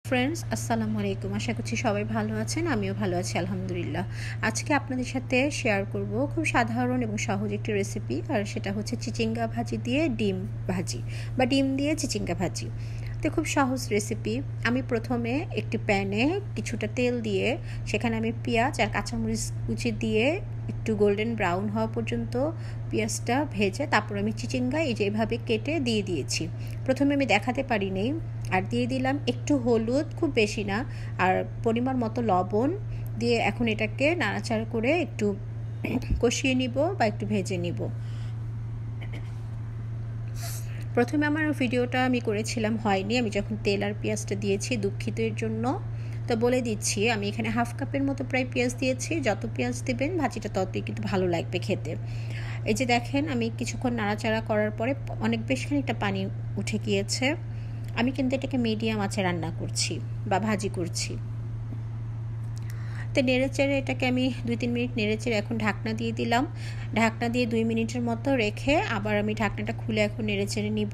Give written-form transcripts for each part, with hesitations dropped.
Friends, আসসালামু আলাইকুম। আশা করছি সবাই ভালো আছেন, আমিও ভালো আছি আলহামদুলিল্লাহ। আজকে আপনাদের সাথে শেয়ার করব খুব সাধারণ এবং সহজ একটি রেসিপি, আর সেটা হচ্ছে চিচিঙ্গা ভাজি দিয়ে ডিম ভাজি বা ডিম দিয়ে চিচিঙ্গা ভাজি। তো খুব সহজ রেসিপি। আমি প্রথমে একটি প্যানে কিছুটা তেল দিয়ে সেখানে আমি পেঁয়াজ আর কাঁচামরিচ কুচি দিয়ে একটু গোল্ডেন ব্রাউন হওয়া পর্যন্ত পেঁয়াজটা ভেজে তারপর আমি চিচিঙ্গা এই যেভাবে কেটে দিয়ে দিয়েছি। প্রথমে আমি দেখাতে পারিনি। আর দিয়ে দিলাম একটু হলুদ, খুব বেশি না, আর পরিমাণ মতো লবণ দিয়ে এখন এটাকে নাড়াচাড়া করে একটু কষিয়ে নিব বা একটু ভেজে নিব। প্রথমে আমার ভিডিওটা আমি করেছিলাম, হয়নি। আমি যখন তেল আর পেঁয়াজটা দিয়েছি, দুঃখিত এর জন্য। তো বলে দিচ্ছি, আমি এখানে হাফ কাপের মতো প্রায় পেঁয়াজ দিয়েছি। যত পেঁয়াজ দেবেন ভাজিটা ততই কিন্তু ভালো লাগবে খেতে। এই যে দেখেন, আমি কিছুক্ষণ নাড়াচাড়া করার পরে অনেক বেশ খানিকটা পানি উঠে গিয়েছে। আমি কিন্তু এটাকে মিডিয়াম আঁচে রান্না করছি বা ভাজি করছি। তো নেড়েচেড়ে এটাকে আমি 2-3 মিনিট নেড়েচেড়ে এখন ঢাকনা দিয়ে দিলাম। ঢাকনা দিয়ে 2 মিনিটের মতো রেখে আবার আমি ঢাকনাটা খুলে এখন নেড়েচেড়ে নিব।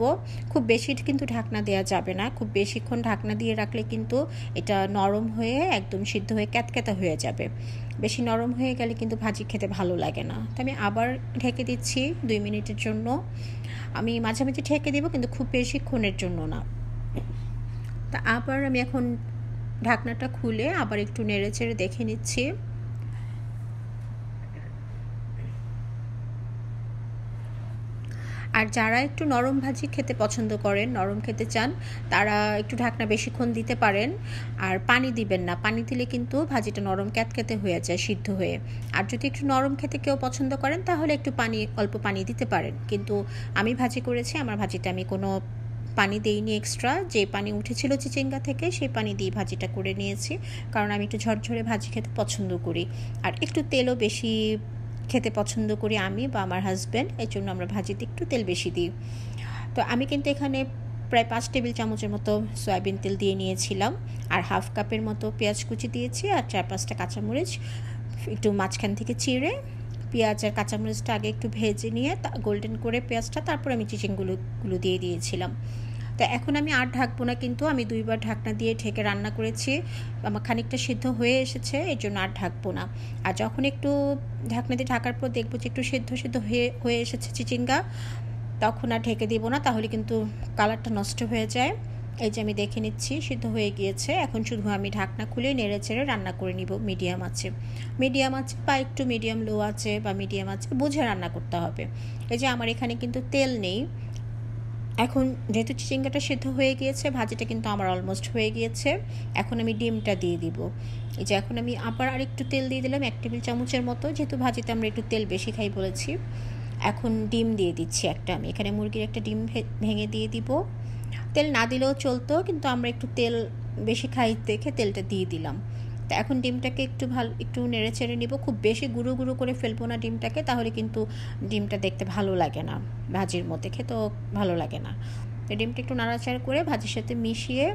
খুব বেশি কিন্তু ঢাকনা দেওয়া যাবে না। খুব বেশিক্ষণ ঢাকনা দিয়ে রাখলে কিন্তু এটা নরম হয়ে একদম সিদ্ধ হয়ে ক্যাতক্যাতা হয়ে যাবে। বেশি নরম হয়ে গেলে কিন্তু ভাজি খেতে ভালো লাগে না। তো আমি আবার ঢেকে দিচ্ছি 2 মিনিটের জন্য। আমি মাঝামাঝি ঢেকে দিব, কিন্তু খুব বেশিক্ষণের জন্য না। তা আবার আমি এখন ঢাকনাটা খুলে আবার একটু নেড়েচেড়ে দেখে নিচ্ছি। আর যারা একটু নরম ভাজি খেতে পছন্দ করেন, নরম খেতে চান, তারা একটু ঢাকনা বেশিক্ষণ দিতে পারেন। আর পানি দিবেন না, পানি দিলে কিন্তু ভাজিটা নরম ক্যাতক্যাতে হয়ে যায় সিদ্ধ হয়ে। আর যদি একটু নরম খেতে কেউ পছন্দ করেন তাহলে একটু অল্প পানি দিতে পারেন। কিন্তু আমি ভাজি করেছি, আমার ভাজিটা আমি কোনো পানি দেইনি এক্সট্রা। যে পানি উঠেছিল চিচিঙ্গা থেকে সেই পানি দিয়ে ভাজিটা করে নিয়েছি, কারণ আমি একটু ঝরঝরে ভাজি খেতে পছন্দ করি। আর একটু তেলও বেশি খেতে পছন্দ করি আমি বা আমার হাজব্যান্ড, এই জন্য আমরা ভাজিতে একটু তেল বেশি দিই। তো আমি কিন্তু এখানে প্রায় 5 টেবিল চামচের মতো সয়াবিন তেল দিয়ে নিয়েছিলাম, আর হাফ কাপের মতো পেঁয়াজ কুচি দিয়েছি, আর 4-5টা কাঁচামরিচ একটু মাঝখান থেকে চিড়ে পেঁয়াজ আর কাঁচামরিচটা আগে একটু ভেজে নিয়ে গোল্ডেন করে পেঁয়াজটা, তারপর আমি চিচিঙ্গাগুলো দিয়ে দিয়েছিলাম। তো এখন আমি আর ঢাকবো না, কিন্তু আমি 2বার ঢাকনা দিয়ে ঢেকে রান্না করেছি। আমার খানিকটা সিদ্ধ হয়ে এসেছে, এই জন্য আর ঢাকবো না। আর যখন একটু ঢাকনা দিয়ে ঢাকার পর দেখবো যে একটু সিদ্ধ হয়ে এসেছে চিচিঙ্গা, তখন আর ঢেকে দিব না, তাহলে কিন্তু কালারটা নষ্ট হয়ে যায়। এই যে আমি দেখে নিচ্ছি সিদ্ধ হয়ে গিয়েছে। এখন শুধু আমি ঢাকনা খুলে নেড়েচেড়ে রান্না করে নিব মিডিয়াম আছে বা একটু মিডিয়াম লো আছে বা মিডিয়াম আছে বুঝে রান্না করতে হবে। এই যে আমার এখানে কিন্তু তেল নেই। এখন যেহেতু চিচিঙ্গাটা সিদ্ধ হয়ে গিয়েছে, ভাজিটা কিন্তু আমার অলমোস্ট হয়ে গিয়েছে। এখন আমি ডিমটা দিয়ে দিব। এই যে এখন আমি আবার আরেকটু তেল দিয়ে দিলাম 1 টেবিল চামচের মতো, যেহেতু ভাজিতে আমরা একটু তেল বেশি খাই বলেছি। এখন ডিম দিয়ে দিচ্ছি একটা, আমি এখানে মুরগির একটা ডিম ভেঙে দিয়ে দিব। তেল না দিলেও চলতো, কিন্তু আমরা একটু তেল বেশি খাই দেখে তেলটা দিয়ে দিলাম। তো এখন ডিমটাকে একটু নেড়েচেড়ে নিব। খুব বেশি গুঁড়ো গুঁড়ো করে ফেলবো না ডিমটাকে, তাহলে কিন্তু ডিমটা দেখতে ভালো লাগে না, ভাজির মধ্যে খেতেও ভালো লাগে না। তো ডিমটা একটু নাড়াচাড়া করে ভাজির সাথে মিশিয়ে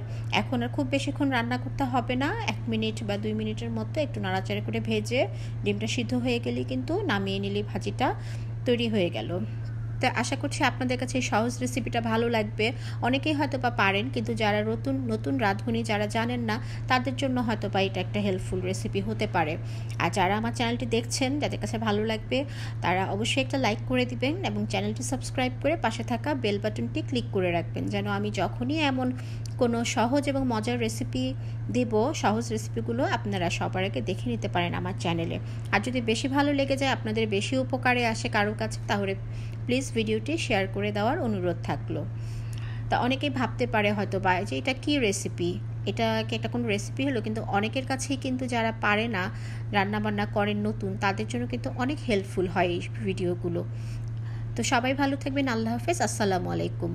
এখন আর খুব বেশিক্ষণ রান্না করতে হবে না, 1 মিনিট বা 2 মিনিটের মতো একটু নাড়াচাড়া করে ভেজে ডিমটা সিদ্ধ হয়ে গেলেই কিন্তু নামিয়ে নিলেই ভাজিটা তৈরি হয়ে গেল। তো আশা করছি আপনাদের কাছে এই সহজ রেসিপিটা ভালো লাগবে। অনেকেই হয়তো বা পারেন, কিন্তু যারা নতুন রাঁধুনি যারা জানেন না, তাদের জন্য হয়তো বা এটা একটা হেল্পফুল রেসিপি হতে পারে। আর যারা আমার চ্যানেলটি দেখছেন, যাদের কাছে ভালো লাগবে, তারা অবশ্যই একটা লাইক করে দিবেন এবং চ্যানেলটি সাবস্ক্রাইব করে পাশে থাকা বেল বাটনটি ক্লিক করে রাখবেন, যেন আমি যখনই এমন কোনো সহজ এবং মজার রেসিপি দেব, সহজ রেসিপিগুলো আপনারা সবার আগে দেখে নিতে পারেন আমার চ্যানেলে। আর যদি বেশি ভালো লেগে যায়, আপনাদের বেশি উপকারে আসে কারোর কাছে, তাহলে প্লিজ ভিডিওটি শেয়ার করে দেওয়ার অনুরোধ থাকলো। তা অনেকেই ভাবতে পারে হয়তো বা যে এটা কি রেসিপি, এটা কি একটা কোনো রেসিপি হলো, কিন্তু অনেকের কাছেই কিন্তু যারা পারে না, রান্নাবান্না করেন নতুন, তাদের জন্য কিন্তু অনেক হেল্পফুল হয় এই ভিডিওগুলো। তো সবাই ভালো থাকবেন। আল্লাহ হাফেজ। আসসালামু আলাইকুম।